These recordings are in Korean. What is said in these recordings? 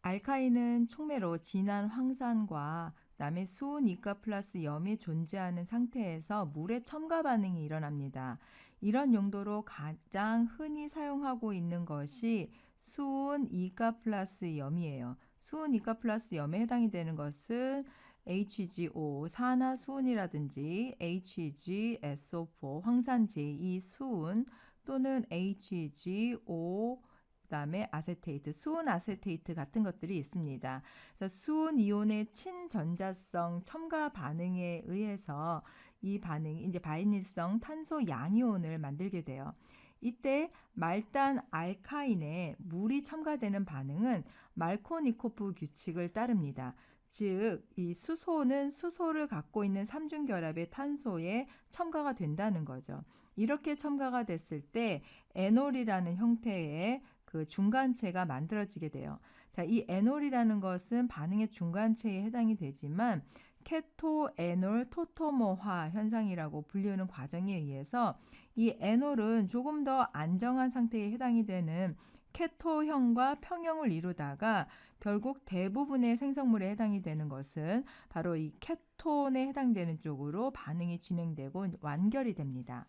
알카인은 촉매로 진한 황산과 그다음에 수은 이가 플러스 염이 존재하는 상태에서 물의 첨가 반응이 일어납니다. 이런 용도로 가장 흔히 사용하고 있는 것이 수은 이가 플러스 염이에요. 수은 이가 플러스 염에 해당이 되는 것은 HGO, 산화수은이라든지 HGSO4, 황산지2 수은 또는 HGO 그다음에 아세테이트, 수은 아세테이트 같은 것들이 있습니다. 그래서 수은 이온의 친전자성 첨가 반응에 의해서 이 반응이 이제 바이닐성 탄소 양이온을 만들게 돼요. 이때 말단 알카인에 물이 첨가되는 반응은 말코니코프 규칙을 따릅니다. 즉, 이 수소는 수소를 갖고 있는 삼중결합의 탄소에 첨가가 된다는 거죠. 이렇게 첨가가 됐을 때 에놀이라는 형태의 그 중간체가 만들어지게 돼요. 자, 이 에놀이라는 것은 반응의 중간체에 해당이 되지만 케토 에놀 토토모화 현상이라고 불리는 과정에 의해서 이 에놀은 조금 더 안정한 상태에 해당이 되는 케토형과 평형을 이루다가 결국 대부분의 생성물에 해당이 되는 것은 바로 이 케톤에 해당되는 쪽으로 반응이 진행되고 완결이 됩니다.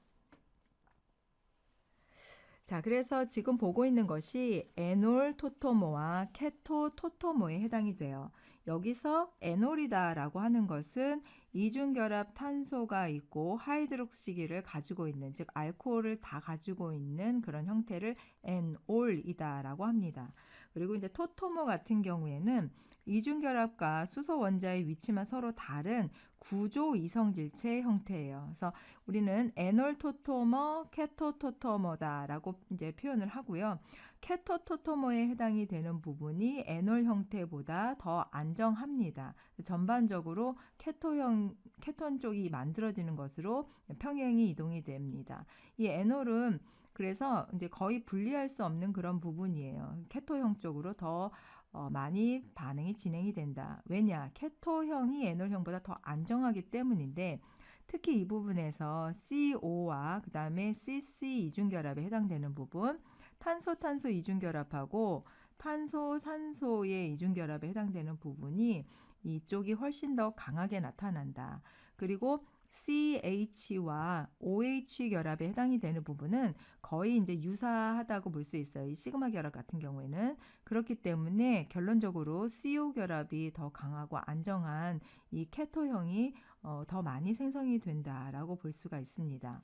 자, 그래서 지금 보고 있는 것이 에놀 토토모와 케토 토토모에 해당이 돼요. 여기서 에놀이다라고 하는 것은 이중결합 탄소가 있고 하이드록시기를 가지고 있는, 즉 알코올을 다 가지고 있는 그런 형태를 엔올이다라고 합니다. 그리고 이제 토토모 같은 경우에는 이중결합과 수소 원자의 위치만 서로 다른 구조 이성질체 형태예요. 그래서 우리는 에놀토토머, 케토토토머다라고 이제 표현을 하고요. 케토토토머에 해당이 되는 부분이 에놀 형태보다 더 안정합니다. 전반적으로 케톤 쪽이 만들어지는 것으로 평행이 이동이 됩니다. 이 에놀은 그래서 이제 거의 분리할 수 없는 그런 부분이에요. 케토형 쪽으로 더 많이 반응이 진행이 된다. 왜냐? 케토형이 에놀형보다 더 안정하기 때문인데 특히 이 부분에서 CO와 그 다음에 CC 이중결합에 해당되는 부분, 탄소 이중결합하고 탄소 산소의 이중결합에 해당되는 부분이 이쪽이 훨씬 더 강하게 나타난다. 그리고 CH와 OH 결합에 해당이 되는 부분은 거의 이제 유사하다고 볼 수 있어요. 이 시그마 결합 같은 경우에는. 그렇기 때문에 결론적으로 CO 결합이 더 강하고 안정한 이 케토형이 더 많이 생성이 된다라고 볼 수가 있습니다.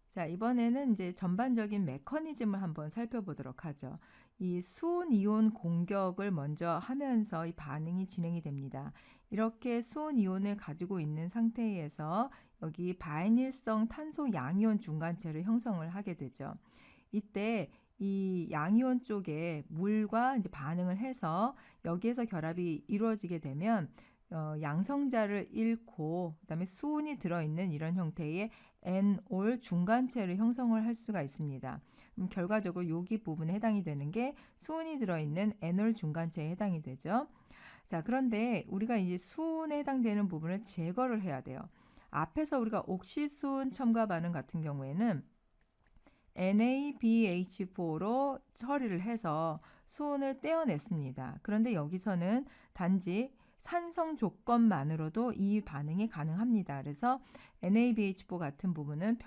자, 이번에는 이제 전반적인 메커니즘을 한번 살펴보도록 하죠. 이 수은 이온 공격을 먼저 하면서 이 반응이 진행이 됩니다. 이렇게 수은 이온을 가지고 있는 상태에서 여기 바이닐성 탄소 양이온 중간체를 형성을 하게 되죠. 이때 이 양이온 쪽에 물과 이제 반응을 해서 여기에서 결합이 이루어지게 되면 양성자를 잃고 그다음에 수은이 들어있는 이런 형태의 N올 중간체를 형성을 할 수가 있습니다. 결과적으로 여기 부분에 해당이 되는 게 수은이 들어있는 N올 중간체에 해당이 되죠. 자, 그런데 우리가 이제 수은에 해당되는 부분을 제거를 해야 돼요. 앞에서 우리가 옥시수은 첨가 반응 같은 경우에는 NaBH4로 처리를 해서 수은을 떼어냈습니다. 그런데 여기서는 단지 산성 조건만으로도 이 반응이 가능합니다. 그래서 NaBH4 같은 부분은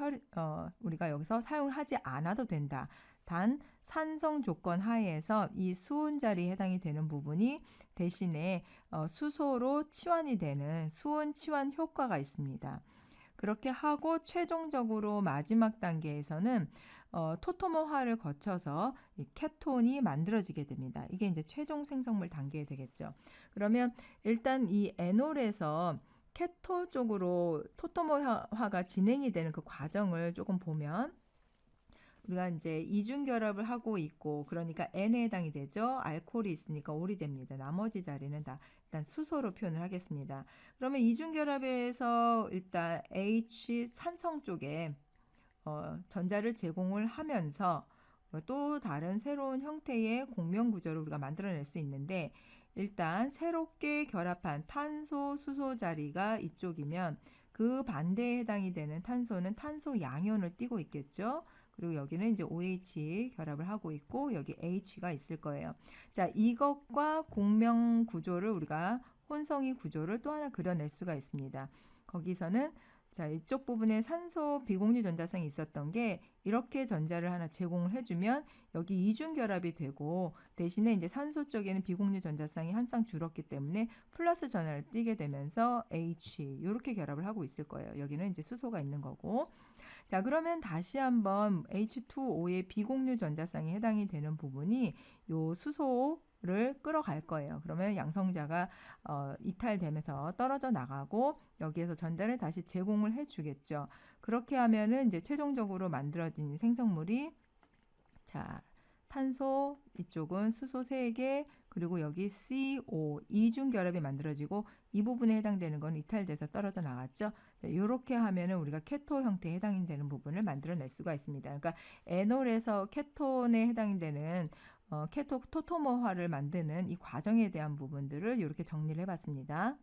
우리가 여기서 사용을 하지 않아도 된다. 단 산성 조건 하에서 이 수은 자리에 해당이 되는 부분이 대신에 수소로 치환이 되는 수은 치환 효과가 있습니다. 그렇게 하고 최종적으로 마지막 단계에서는 토토모화를 거쳐서 이 케톤이 만들어지게 됩니다. 이게 이제 최종 생성물 단계에 되겠죠. 그러면 일단 이 에놀에서 케토 쪽으로 토토모화가 진행이 되는 그 과정을 조금 보면 우리가 이제 이중 결합을 하고 있고 그러니까 N에 해당이 되죠. 알코올이 있으니까 올이 됩니다. 나머지 자리는 다 일단 수소로 표현을 하겠습니다. 그러면 이중 결합에서 일단 H 산성 쪽에 전자를 제공을 하면서 또 다른 새로운 형태의 공명 구조를 우리가 만들어낼 수 있는데 일단 새롭게 결합한 탄소 수소 자리가 이쪽이면 그 반대에 해당이 되는 탄소는 탄소 양이온을 띠고 있겠죠. 그리고 여기는 이제 OH 결합을 하고 있고 여기 H가 있을 거예요. 자, 이것과 공명 구조를 우리가 혼성이 구조를 또 하나 그려낼 수가 있습니다. 거기서는 자, 이쪽 부분에 산소 비공유 전자성이 있었던 게 이렇게 전자를 하나 제공을 해주면 여기 이중 결합이 되고 대신에 이제 산소 쪽에는 비공유 전자성이 한 쌍 줄었기 때문에 플러스 전하를 띠게 되면서 H 이렇게 결합을 하고 있을 거예요. 여기는 이제 수소가 있는 거고. 자, 그러면 다시 한번 H2O의 비공유 전자쌍이 해당이 되는 부분이 요 수소를 끌어갈 거예요. 그러면 양성자가 이탈되면서 떨어져 나가고 여기에서 전자를 다시 제공을 해주겠죠. 그렇게 하면은 이제 최종적으로 만들어진 생성물이 자, 탄소 이쪽은 수소 3개 그리고 여기 CO 이중 결합이 만들어지고 이 부분에 해당되는 건 이탈돼서 떨어져 나갔죠. 자, 이렇게 하면은 우리가 케토 형태에 해당이 되는 부분을 만들어낼 수가 있습니다. 그러니까 에놀에서 케톤에 해당이 되는 케토 토토모화를 만드는 이 과정에 대한 부분들을 이렇게 정리를 해봤습니다.